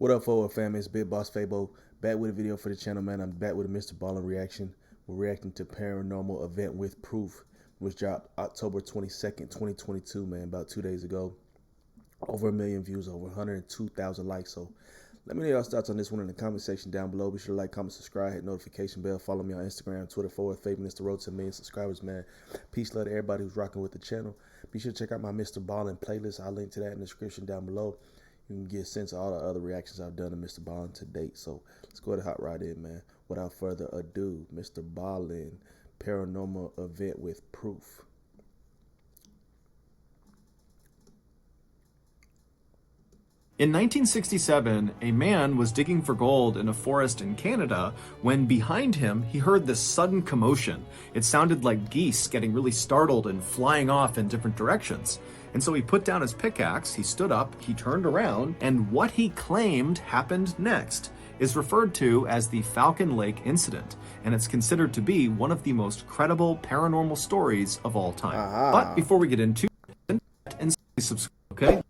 What up, forward fam? It's BigBossFabo back with a video for the channel, man. I'm back with a MrBallen reaction. We're reacting to Paranormal Event with Proof, which dropped October 22nd, 2022, man, about 2 days ago. Over 1 million views, over 102,000 likes. So let me know y'all's thoughts on this one in the comment section down below. Be sure to like, comment, subscribe, hit notification bell. Follow me on Instagram, Twitter, FortWorthFabian. It's the road to 1 million subscribers, man. Peace, love to everybody who's rocking with the channel. Be sure to check out my MrBallen playlist. I'll link to that in the description down below. You can get a sense of all the other reactions I've done to MrBallen to date. So let's go ahead and hop right in, man. Without further ado, MrBallen, Paranormal Event with Proof. In 1967, a man was digging for gold in a forest in Canada when behind him he heard this sudden commotion. It sounded like geese getting really startled and flying off in different directions. And so he put down his pickaxe, he stood up, he turned around, and what he claimed happened next is referred to as the Falcon Lake incident, and it's considered to be one of the most credible paranormal stories of all time. But before we get into it, and subscribe, okay?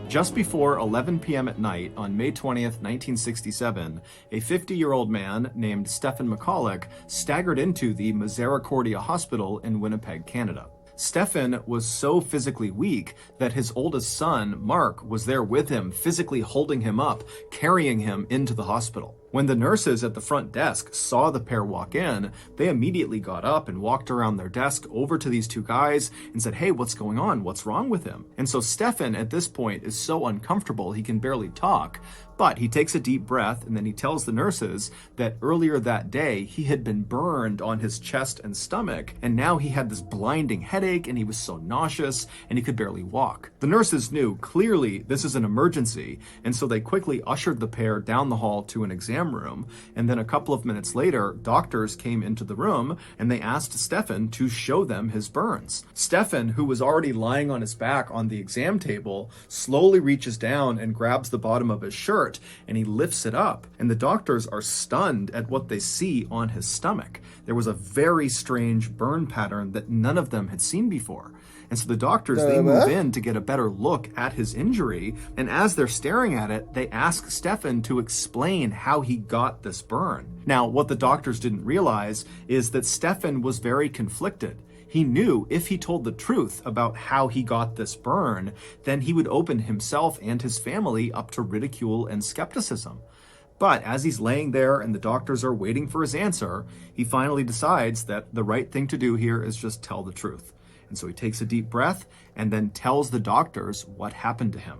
Just before 11 p.m. at night on May 20th, 1967, a 50-year-old man named Stefan McCulloch staggered into the Misericordia Hospital in Winnipeg, Canada. Stefan was so physically weak that his oldest son, Mark, was there with him, physically holding him up, carrying him into the hospital. When the nurses at the front desk saw the pair walk in, they immediately got up and walked around their desk over to these two guys and said, "Hey, what's going on? What's wrong with him?" And so Stefan at this point is so uncomfortable he can barely talk, but he takes a deep breath and then he tells the nurses that earlier that day he had been burned on his chest and stomach, and now he had this blinding headache and he was so nauseous and he could barely walk. The nurses knew clearly this is an emergency, and so they quickly ushered the pair down the hall to an exam room, and then a couple of minutes later, doctors came into the room and they asked Stefan to show them his burns. Stefan, who was already lying on his back on the exam table, slowly reaches down and grabs the bottom of his shirt and he lifts it up, and the doctors are stunned at what they see on his stomach. There was a very strange burn pattern that none of them had seen before. And so the doctors, they move in to get a better look at his injury, and as they're staring at it, they ask Stefan to explain how he got this burn. Now, what the doctors didn't realize is that Stefan was very conflicted. He knew if he told the truth about how he got this burn, then he would open himself and his family up to ridicule and skepticism. But as he's laying there and the doctors are waiting for his answer, he finally decides that the right thing to do here is just tell the truth. And so he takes a deep breath and then tells the doctors what happened to him.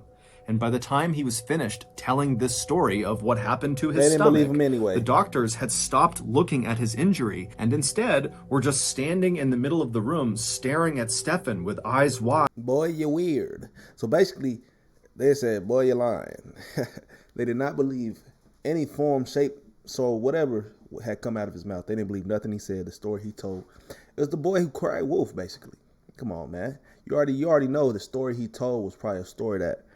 And by the time he was finished telling this story of what happened to his stomach, believe him anyway. The doctors had stopped looking at his injury and instead were just standing in the middle of the room staring at Stefan with eyes wide. Boy, you're weird. So basically, they said, boy, you're lying. They did not believe any form, shape, so whatever had come out of his mouth. They didn't believe nothing he said, the story he told. It was the boy who cried wolf, basically. Come on, man. You already know the story he told was probably a story that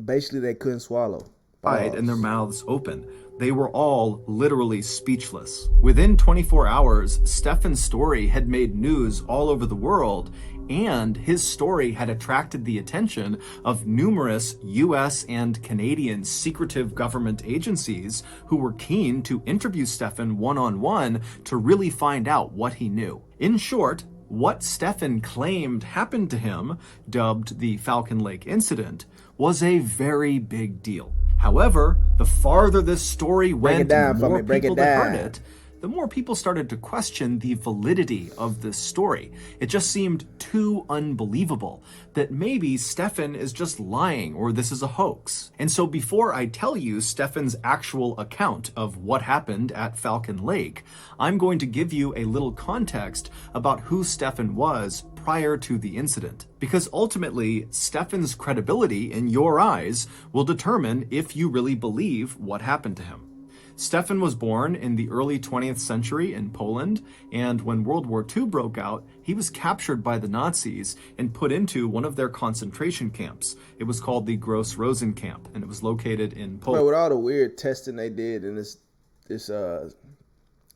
basically they couldn't swallow. And their mouths open. They were all literally speechless. Within 24 hours, Stefan's story had made news all over the world, and his story had attracted the attention of numerous US and Canadian secretive government agencies who were keen to interview Stefan one-on-one to really find out what he knew. In short, what Stefan claimed happened to him, dubbed the Falcon Lake incident, was a very big deal. However, the farther this story went, the more people that heard it, the more people started to question the validity of this story. It just seemed too unbelievable that maybe Stefan is just lying or this is a hoax. And so before I tell you Stefan's actual account of what happened at Falcon Lake, I'm going to give you a little context about who Stefan was prior to the incident. Because ultimately, Stefan's credibility in your eyes will determine if you really believe what happened to him. Stefan was born in the early 20th century in Poland, and when World War II broke out, he was captured by the Nazis and put into one of their concentration camps. It was called the Gross Rosen camp, and it was located in Poland. But with all the weird testing they did in this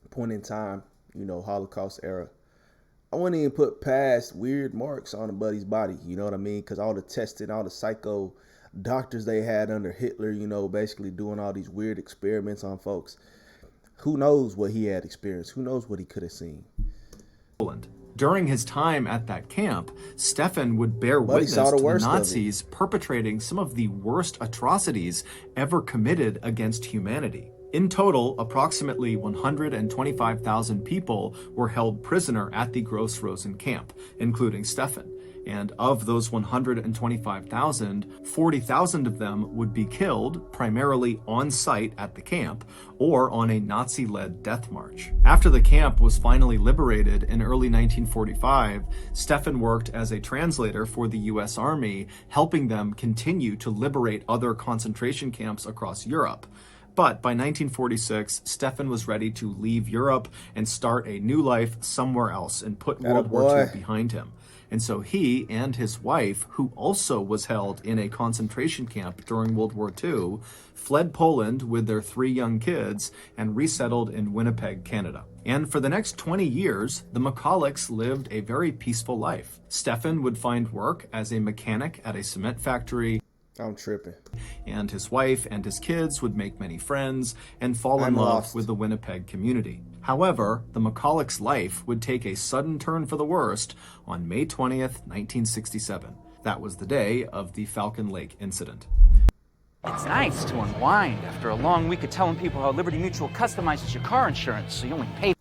point in time, you know, Holocaust era, I wouldn't even put past weird marks on a buddy's body. You know what I mean? Because all the testing, all the psycho doctors they had under Hitler, you know, basically doing all these weird experiments on folks. Who knows what he had experienced? Who knows what he could have seen? During his time at that camp, Stefan would bear witness to the Nazis perpetrating some of the worst atrocities ever committed against humanity. In total, approximately 125,000 people were held prisoner at the Gross Rosen camp, including Stefan. And of those 125,000, 40,000 of them would be killed primarily on site at the camp or on a Nazi-led death march. After the camp was finally liberated in early 1945, Stefan worked as a translator for the US Army, helping them continue to liberate other concentration camps across Europe. But by 1946, Stefan was ready to leave Europe and start a new life somewhere else and put World War II behind him. And so he and his wife, who also was held in a concentration camp during World War II, fled Poland with their 3 young kids and resettled in Winnipeg, Canada. And for the next 20 years, the McCullochs lived a very peaceful life. Stefan would find work as a mechanic at a cement factory. I'm tripping. And his wife and his kids would make many friends and fall in love with the Winnipeg community. However, the McCullochs' life would take a sudden turn for the worst on May 20th, 1967. That was the day of the Falcon Lake incident. It's nice to unwind after a long week of telling people how Liberty Mutual customizes your car insurance so you only pay.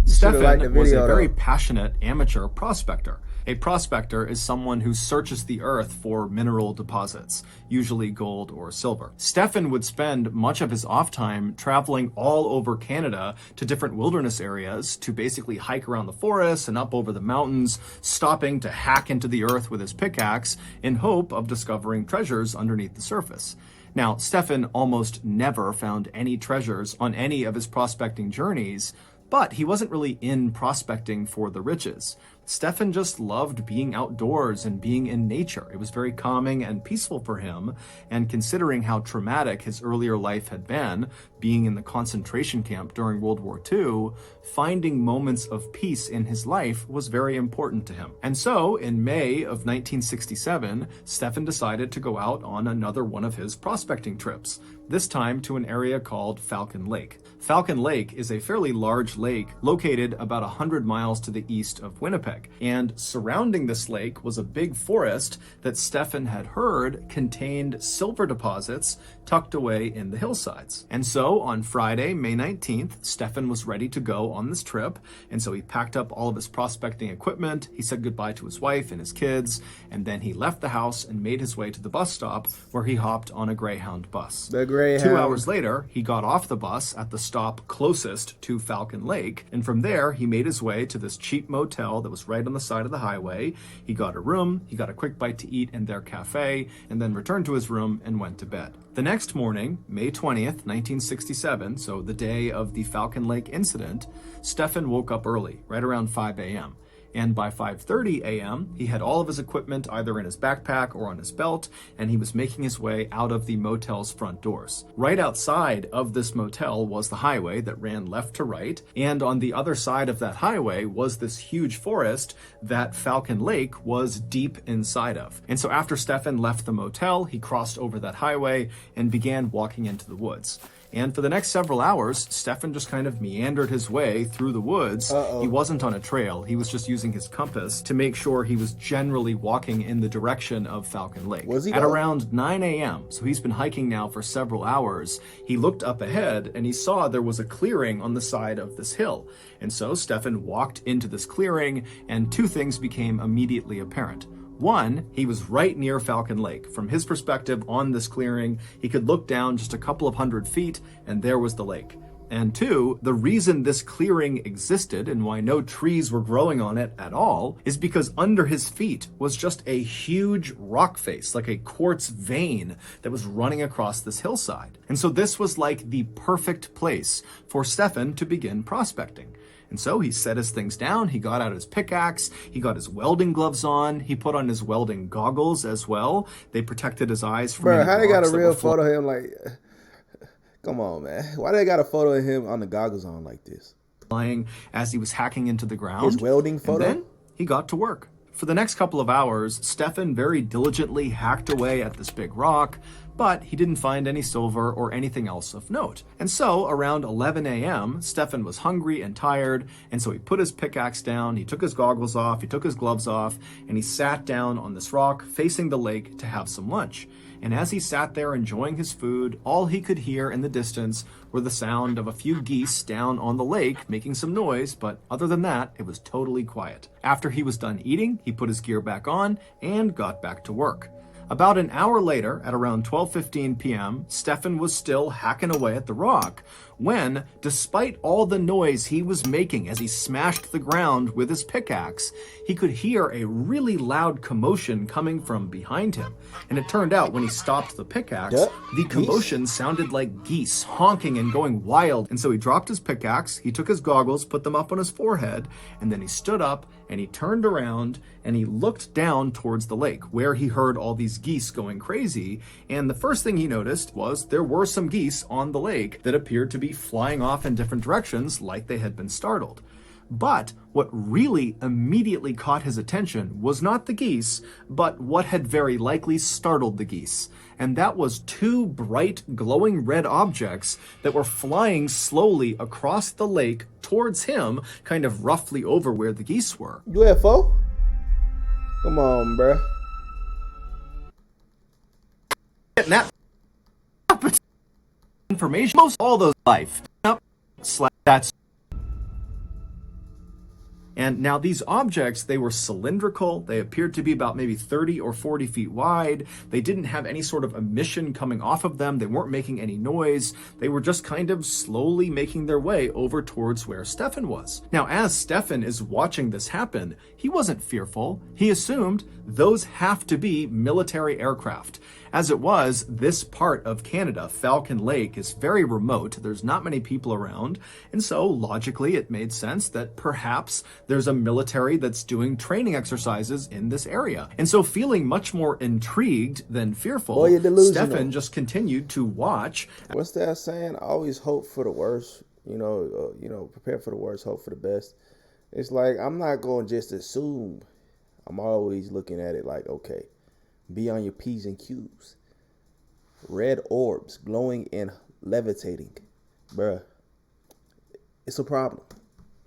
Stefan was a very passionate amateur prospector. A prospector is someone who searches the earth for mineral deposits, usually gold or silver. Stefan would spend much of his off time traveling all over Canada to different wilderness areas to basically hike around the forests and up over the mountains, stopping to hack into the earth with his pickaxe in hope of discovering treasures underneath the surface. Now, Stefan almost never found any treasures on any of his prospecting journeys, but he wasn't really in prospecting for the riches. Stefan just loved being outdoors and being in nature. It was very calming and peaceful for him, and considering how traumatic his earlier life had been, being in the concentration camp during World War II, finding moments of peace in his life was very important to him. And so, in May of 1967, Stefan decided to go out on another one of his prospecting trips, this time to an area called Falcon Lake. Falcon Lake is a fairly large lake located about 100 miles to the east of Winnipeg, and surrounding this lake was a big forest that Stefan had heard contained silver deposits tucked away in the hillsides. And so on Friday, May 19th, Stefan was ready to go on this trip, and so he packed up all of his prospecting equipment, he said goodbye to his wife and his kids, and then he left the house and made his way to the bus stop where he hopped on a Greyhound bus. The Greyhound. 2 hours later, he got off the bus at the stop closest to Falcon Lake, and from there he made his way to this cheap motel that was right on the side of the highway. He got a room, he got a quick bite to eat in their cafe, and then returned to his room and went to bed. The next morning, May 20th, 1967, so the day of the Falcon Lake incident, Stefan woke up early, right around 5 a.m. And by 5:30 a.m., he had all of his equipment either in his backpack or on his belt, and he was making his way out of the motel's front doors. Right outside of this motel was the highway that ran left to right, and on the other side of that highway was this huge forest that Falcon Lake was deep inside of. And so after Stefan left the motel, he crossed over that highway and began walking into the woods. And for the next several hours, Stefan just kind of meandered his way through the woods. He wasn't on a trail. He was just using his compass to make sure he was generally walking in the direction of Falcon Lake. At around 9 a.m., so he's been hiking now for several hours, he looked up ahead and he saw there was a clearing on the side of this hill. And so Stefan walked into this clearing, and 2 things became immediately apparent. One, he was right near Falcon Lake. From his perspective on this clearing, he could look down just a couple of 100 feet, and there was the lake. And 2, the reason this clearing existed and why no trees were growing on it at all is because under his feet was just a huge rock face, like a quartz vein that was running across this hillside. And so this was like the perfect place for Stefan to begin prospecting. And so he set his things down, he got out his pickaxe, he got his welding gloves on, he put on his welding goggles as well. They protected his eyes from any how they got a rocks real photo of him like... Come on, man. Why they got a photo of him on the goggles on like this? flying as he was hacking into the ground. His welding photo? And then he got to work. For the next couple of hours, Stefan very diligently hacked away at this big rock, but he didn't find any silver or anything else of note. And so around 11 a.m., Stefan was hungry and tired, and so he put his pickaxe down, he took his goggles off, he took his gloves off, and he sat down on this rock facing the lake to have some lunch. And as he sat there enjoying his food, all he could hear in the distance were the sound of a few geese down on the lake making some noise, but other than that, it was totally quiet. After he was done eating, he put his gear back on and got back to work. About an hour later, at around 12:15 p.m., Stefan was still hacking away at the rock when, despite all the noise he was making as he smashed the ground with his pickaxe, he could hear a really loud commotion coming from behind him. And it turned out when he stopped the pickaxe, the commotion sounded like geese honking and going wild. And so he dropped his pickaxe, he took his goggles, put them up on his forehead, and then he stood up and he turned around and he looked down towards the lake where he heard all these geese going crazy. And the first thing he noticed was there were some geese on the lake that appeared to be flying off in different directions like they had been startled. But what really immediately caught his attention was not the geese, but what had very likely startled the geese. And that was two bright, glowing red objects that were flying slowly across the lake towards him, kind of roughly over where the geese were. UFO? Come on, bruh. And that information, most all those life. That's. And now these objects, they were cylindrical. They appeared to be about maybe 30 or 40 feet wide. They didn't have any sort of emission coming off of them. They weren't making any noise. They were just kind of slowly making their way over towards where Stefan was. Now, as Stefan is watching this happen, he wasn't fearful. He assumed those have to be military aircraft. As it was, this part of Canada, Falcon Lake, is very remote. There's not many people around. And so logically, it made sense that perhaps there's a military that's doing training exercises in this area. And so feeling much more intrigued than fearful, Stefan just continued to watch. What's that saying? Always hope for the worst. Prepare for the worst, hope for the best. It's like, I'm not going to just assume. I'm always looking at it like, okay, be on your P's and Q's. Red orbs glowing and levitating. Bruh, it's a problem.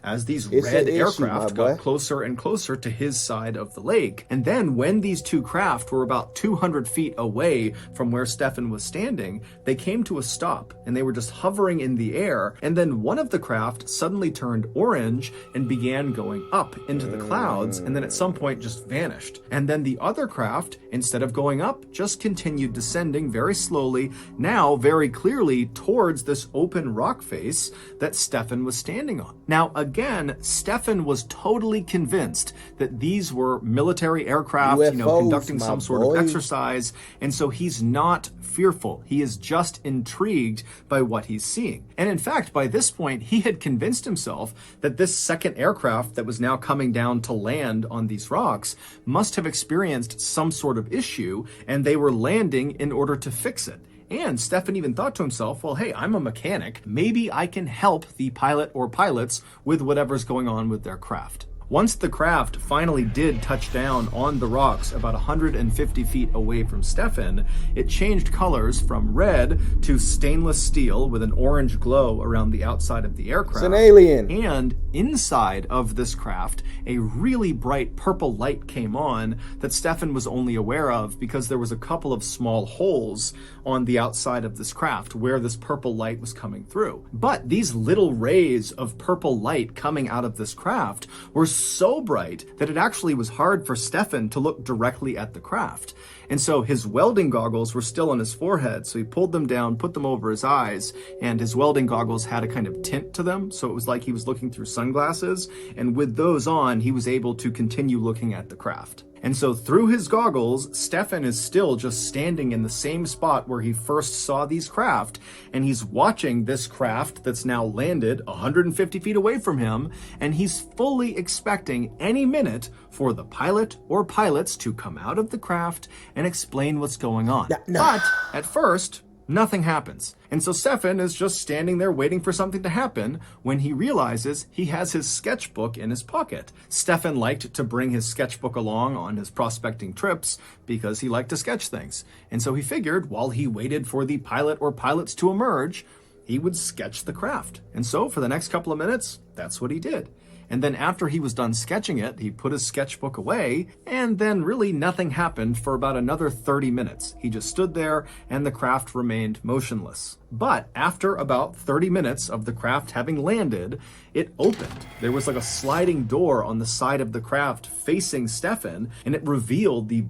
As these red aircraft got closer and closer to his side of the lake. And then when these two craft were about 200 feet away from where Stefan was standing, they came to a stop and they were just hovering in the air. And then one of the craft suddenly turned orange and began going up into the clouds, and then at some point just vanished. And then the other craft, instead of going up, just continued descending very slowly, now very clearly towards this open rock face that Stefan was standing on. Now, again, Stefan was totally convinced that these were military aircraft, UFOs, conducting some sort of exercise. And so he's not fearful. He is just intrigued by what he's seeing. And in fact, by this point, he had convinced himself that this second aircraft that was now coming down to land on these rocks must have experienced some sort of issue, and they were landing in order to fix it. And Stefan even thought to himself, well, hey, I'm a mechanic. Maybe I can help the pilot or pilots with whatever's going on with their craft. Once the craft finally did touch down on the rocks about 150 feet away from Stefan, it changed colors from red to stainless steel with an orange glow around the outside of the aircraft. It's an alien. And inside of this craft, a really bright purple light came on that Stefan was only aware of because there was a couple of small holes on the outside of this craft where this purple light was coming through. But these little rays of purple light coming out of this craft were so bright that it actually was hard for Stefan to look directly at the craft. And so his welding goggles were still on his forehead, so he pulled them down, put them over his eyes, and his welding goggles had a kind of tint to them, so it was like he was looking through sunglasses, and with those on, he was able to continue looking at the craft. And so through his goggles, Stefan is still just standing in the same spot where he first saw these craft, and he's watching this craft that's now landed 150 feet away from him, and he's fully expecting any minute for the pilot or pilots to come out of the craft and explain what's going on. No. But at first, Nothing happens. And so Stefan is just standing there waiting for something to happen when he realizes he has his sketchbook in his pocket. Stefan liked to bring his sketchbook along on his prospecting trips because he liked to sketch things. And so he figured while he waited for the pilot or pilots to emerge, he would sketch the craft. And so for the next couple of minutes, that's what he did. And then after he was done sketching it, he put his sketchbook away, and then really nothing happened for about another 30 minutes. He just stood there, and the craft remained motionless. But after about 30 minutes of the craft having landed, it opened. There was like a sliding door on the side of the craft facing Stefan, and it revealed the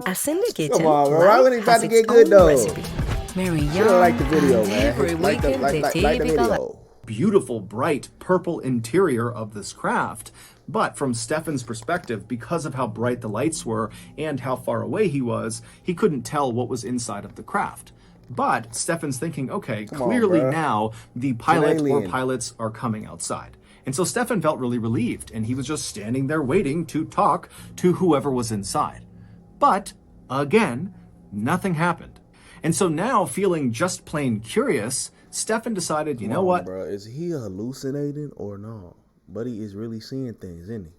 A syndicated Come on, bro. Why would he about to get good, though? Mary Should have liked the video, and man. every Like the weekend video. beautiful, bright purple interior of this craft. But from Stefan's perspective, because of how bright the lights were and how far away he was, he couldn't tell what was inside of the craft. But Stefan's thinking, okay, clearly now the pilot or pilots are coming outside. And so Stefan felt really relieved, and he was just standing there waiting to talk to whoever was inside. But again, nothing happened. And so now, feeling just plain curious, Stefan decided, you know what? Bro, is he hallucinating or no? Buddy is really seeing things, isn't he?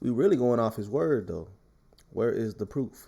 We really going off his word, though. Where is the proof?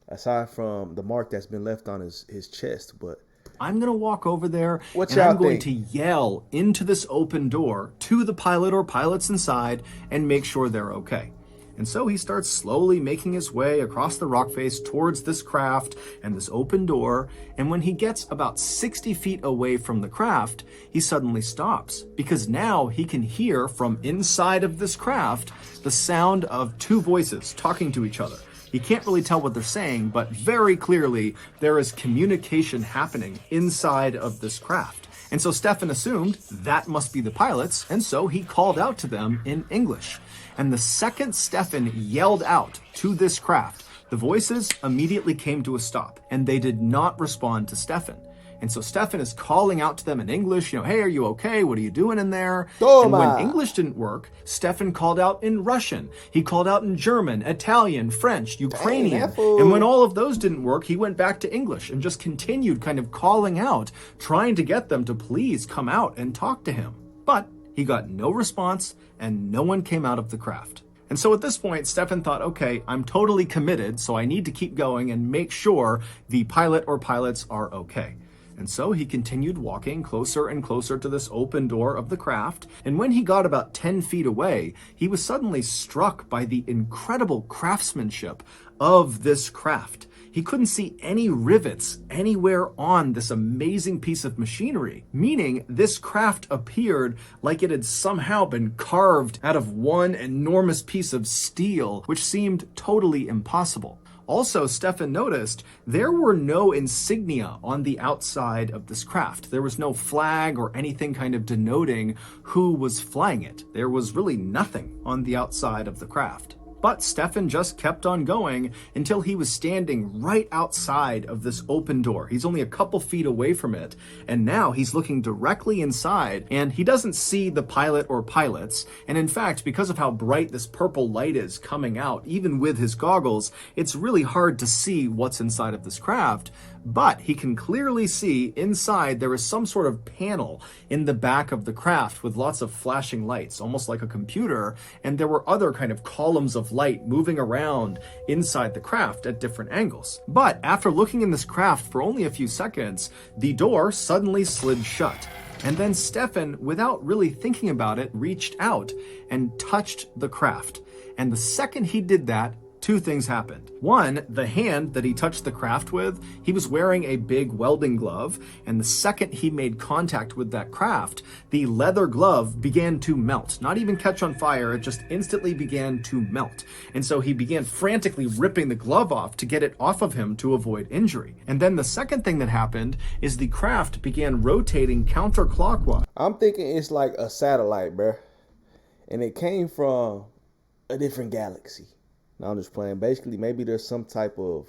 Aside from the mark that's been left on his chest, but... I'm going to walk over there and I'm going to yell into this open door to the pilot or pilots inside and make sure they're okay. And so he starts slowly making his way across the rock face towards this craft and this open door. And when he gets about 60 feet away from the craft, he suddenly stops because now he can hear from inside of this craft the sound of two voices talking to each other. He can't really tell what they're saying, but very clearly there is communication happening inside of this craft. And so Stefan assumed that must be the pilots, and so he called out to them in English. And the second Stefan yelled out to this craft, the voices immediately came to a stop, and they did not respond to Stefan. And so Stefan is calling out to them in English, hey, are you okay? What are you doing in there? And when English didn't work, Stefan called out in Russian. He called out in German, Italian, French, Ukrainian. And when all of those didn't work, he went back to English and just continued kind of calling out, trying to get them to please come out and talk to him. But he got no response, and no one came out of the craft. And so at this point, Stefan thought, okay, I'm totally committed, so I need to keep going and make sure the pilot or pilots are okay. And so he continued walking closer and closer to this open door of the craft, and when he got about 10 feet away, he was suddenly struck by the incredible craftsmanship of this craft. He couldn't see any rivets anywhere on this amazing piece of machinery, meaning this craft appeared like it had somehow been carved out of one enormous piece of steel, which seemed totally impossible. Also, Stefan noticed there were no insignia on the outside of this craft. There was no flag or anything kind of denoting who was flying it. There was really nothing on the outside of the craft. But Stefan just kept on going until he was standing right outside of this open door. He's only a couple feet away from it, and now he's looking directly inside, and he doesn't see the pilot or pilots. And in fact, because of how bright this purple light is coming out, even with his goggles, it's really hard to see what's inside of this craft. But he can clearly see inside there is some sort of panel in the back of the craft with lots of flashing lights, almost like a computer, and there were other kind of columns of light moving around inside the craft at different angles. But after looking in this craft for only a few seconds, the door suddenly slid shut. And then Stefan, without really thinking about it, reached out and touched the craft. And the second he did that, two things happened. One, the hand that he touched the craft with, he was wearing a big welding glove, and the second he made contact with that craft, the leather glove began to melt. Not even catch on fire, it just instantly began to melt. And so he began frantically ripping the glove off to get it off of him to avoid injury. And then the second thing that happened is the craft began rotating counterclockwise. I'm thinking it's like a satellite, bruh. And it came from a different galaxy. No, I'm just playing. Basically, maybe there's some type of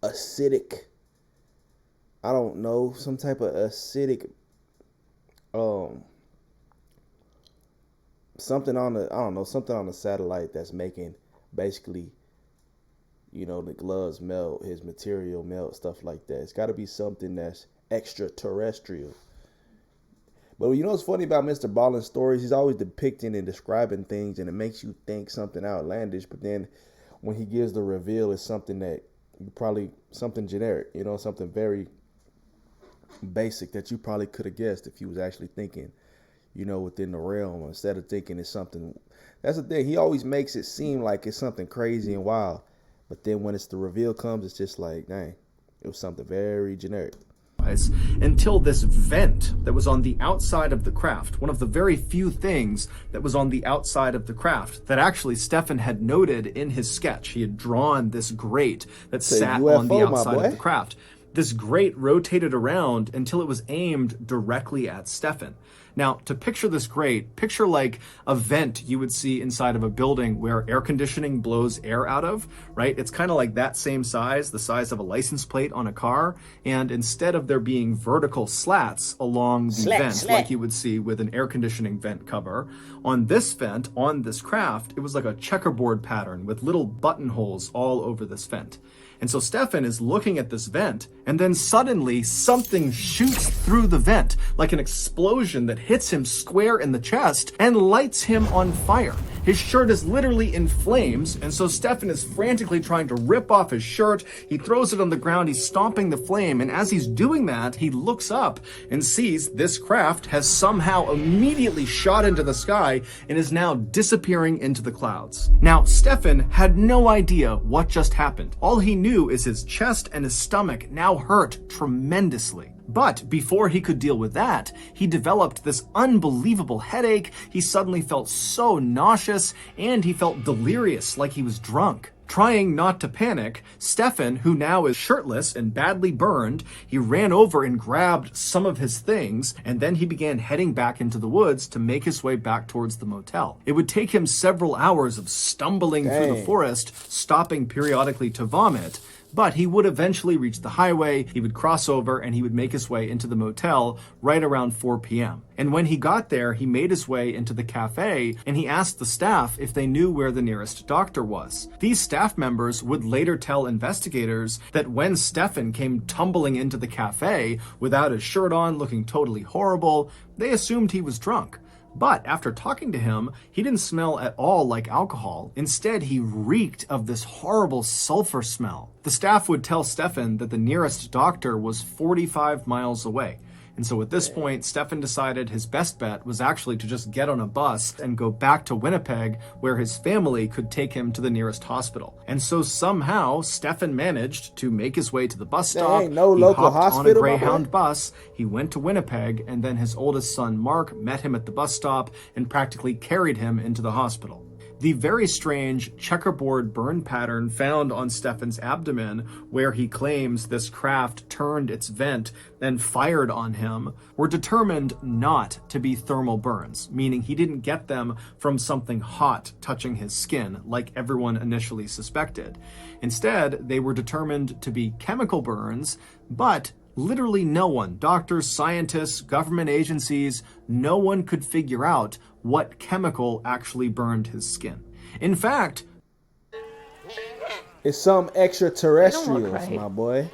acidic, I don't know, some type of acidic, something on the, I don't know, something on the satellite that's making basically You know, the gloves melt, his material melt, stuff like that. It's got to be something that's extraterrestrial. But you know what's funny about MrBallen's stories? He's always depicting and describing things, and it makes you think something outlandish. But then when he gives the reveal, it's something that you probably, something generic, you know, something very basic that you probably could have guessed if he was actually thinking, you know, within the realm, instead of thinking it's something. That's the thing. He always makes it seem like it's something crazy and wild. But then when it's the reveal comes, it's just like, dang, it was something very generic. Until this vent that was on the outside of the craft, one of the very few things that was on the outside of the craft that actually Stefan had noted in his sketch. He had drawn this grate that sat UFO, on the outside of the craft. This grate rotated around until it was aimed directly at Stefan. Now, to picture this grate, picture like a vent you would see inside of a building where air conditioning blows air out of, right? It's kind of like that same size, the size of a license plate on a car. And instead of there being vertical slats along the vent, like you would see with an air conditioning vent cover, on this vent, on this craft, it was like a checkerboard pattern with little buttonholes all over this vent. And so Stefan is looking at this vent, and then suddenly something shoots through the vent, like an explosion that hits him square in the chest and lights him on fire. His shirt is literally in flames, and so Stefan is frantically trying to rip off his shirt. He throws it on the ground, he's stomping the flame, and as he's doing that, he looks up and sees this craft has somehow immediately shot into the sky and is now disappearing into the clouds. Now, Stefan had no idea what just happened. All he knew is his chest and his stomach now hurt tremendously. But before he could deal with that, he developed this unbelievable headache. He suddenly felt so nauseous, and he felt delirious, like he was drunk. Trying not to panic, Stefan, who now is shirtless and badly burned, he ran over and grabbed some of his things, and then he began heading back into the woods to make his way back towards the motel. It would take him several hours of stumbling through the forest, stopping periodically to vomit, but he would eventually reach the highway, he would cross over, and he would make his way into the motel right around 4 p.m. And when he got there, he made his way into the cafe, and he asked the staff if they knew where the nearest doctor was. These staff members would later tell investigators that when Stefan came tumbling into the cafe without his shirt on, looking totally horrible, they assumed he was drunk. But after talking to him, he didn't smell at all like alcohol. Instead, he reeked of this horrible sulfur smell. The staff would tell Stefan that the nearest doctor was 45 miles away. And so at this point, Stefan decided his best bet was actually to just get on a bus and go back to Winnipeg, where his family could take him to the nearest hospital. And so somehow, Stefan managed to make his way to the bus stop. Ain't no he local hopped hospital, on a Greyhound bus. He went to Winnipeg, and then his oldest son, Mark, met him at the bus stop and practically carried him into the hospital. The very strange checkerboard burn pattern found on Stefan's abdomen, where he claims this craft turned its vent and fired on him, were determined not to be thermal burns, meaning he didn't get them from something hot touching his skin, like everyone initially suspected. Instead, they were determined to be chemical burns, but literally no one, doctors, scientists, government agencies, no one could figure out what chemical actually burned his skin. In fact, it's some extraterrestrials, my boy.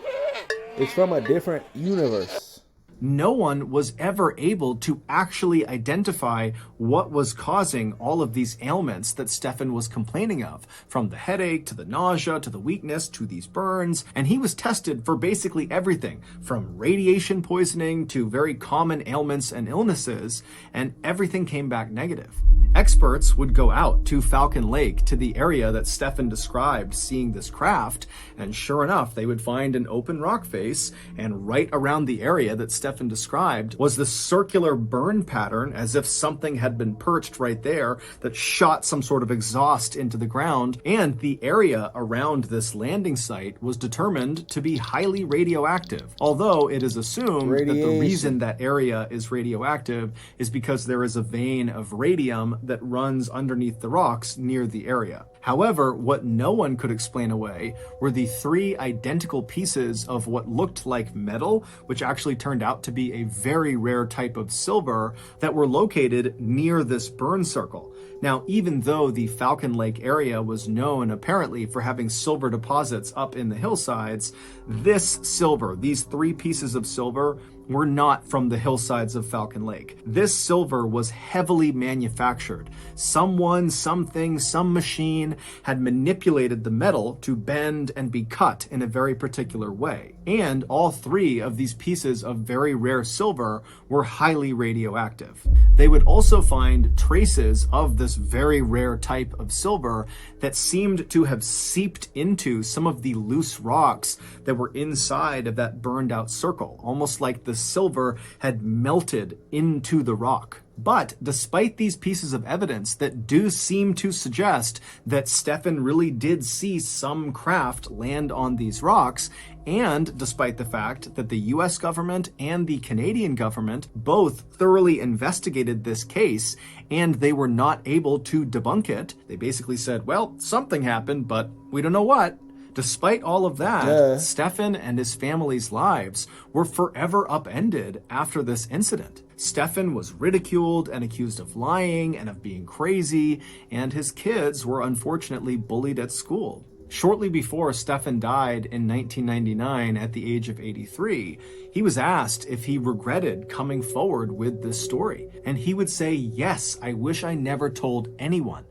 It's from a different universe. no one was ever able to actually identify what was causing all of these ailments that Stefan was complaining of, from the headache to the nausea to the weakness to these burns. And he was tested for basically everything, from radiation poisoning to very common ailments and illnesses, and everything came back negative. Experts would go out to Falcon Lake, to the area that Stefan described seeing this craft, and sure enough, they would find an open rock face, and right around the area that Stefan described was this circular burn pattern, as if something had been perched right there that shot some sort of exhaust into the ground, and the area around this landing site was determined to be highly radioactive. Although it is assumed that the reason that area is radioactive is because there is a vein of radium that runs underneath the rocks near the area. However, what no one could explain away were the 3 identical pieces of what looked like metal, which actually turned out out to be a very rare type of silver that were located near this burn circle. Now, even though the Falcon Lake area was known apparently for having silver deposits up in the hillsides, this silver, these 3 pieces of silver, were not from the hillsides of Falcon Lake. This silver was heavily manufactured. Someone, something, some machine had manipulated the metal to bend and be cut in a very particular way. And all 3 of these pieces of very rare silver were highly radioactive. They would also find traces of this very rare type of silver that seemed to have seeped into some of the loose rocks that were inside of that burned out circle, almost like the silver had melted into the rock. But despite these pieces of evidence that do seem to suggest that Stefan really did see some craft land on these rocks, and despite the fact that the US government and the Canadian government both thoroughly investigated this case and they were not able to debunk it, they basically said, well, something happened, but we don't know what. Despite all of that, Stefan and his family's lives were forever upended after this incident. Stefan was ridiculed and accused of lying and of being crazy, and his kids were unfortunately bullied at school. Shortly before Stefan died in 1999 at the age of 83, he was asked if he regretted coming forward with this story. And he would say, yes, I wish I never told anyone.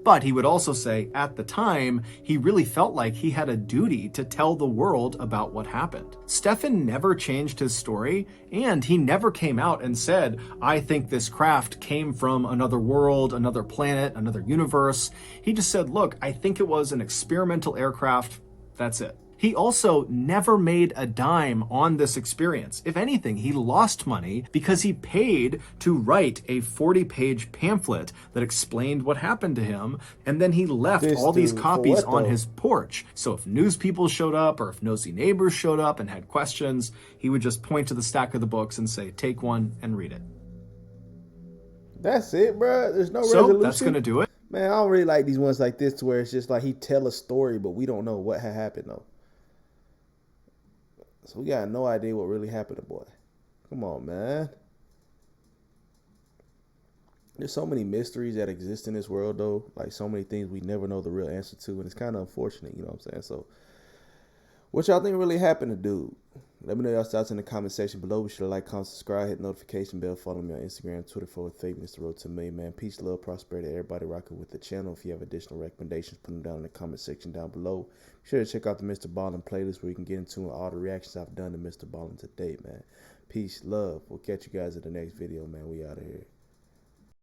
But he would also say, at the time, he really felt like he had a duty to tell the world about what happened. Stefan never changed his story, and he never came out and said, I think this craft came from another world, another planet, another universe. He just said, look, I think it was an experimental aircraft. That's it. He also never made a dime on this experience. If anything, he lost money because he paid to write a 40-page pamphlet that explained what happened to him, and then he left all these copies on his porch. So if news people showed up or if nosy neighbors showed up and had questions, he would just point to the stack of the books and say, take one and read it. That's it, bro. There's no resolution. So that's going to do it. Man, I don't really like these ones like this to where it's just like he tell a story, but we don't know what had happened, though. So we got no idea what really happened to boy. Come on, man. There's so many mysteries that exist in this world, though. Like, so many things we never know the real answer to, and it's kind of unfortunate, you know what I'm saying? So, what y'all think really happened to dude? Let me know y'all thoughts in the comment section below. Be sure to like, comment, subscribe, hit the notification bell, follow me on Instagram, Twitter, FortWorthFabian. It's the road to me, man. Peace, love, prosperity, everybody rocking with the channel. If you have additional recommendations, put them down in the comment section down below. Be sure to check out the MrBallen playlist where you can get into all the reactions I've done to MrBallen today, man. Peace, love. We'll catch you guys in the next video, man. We out of here.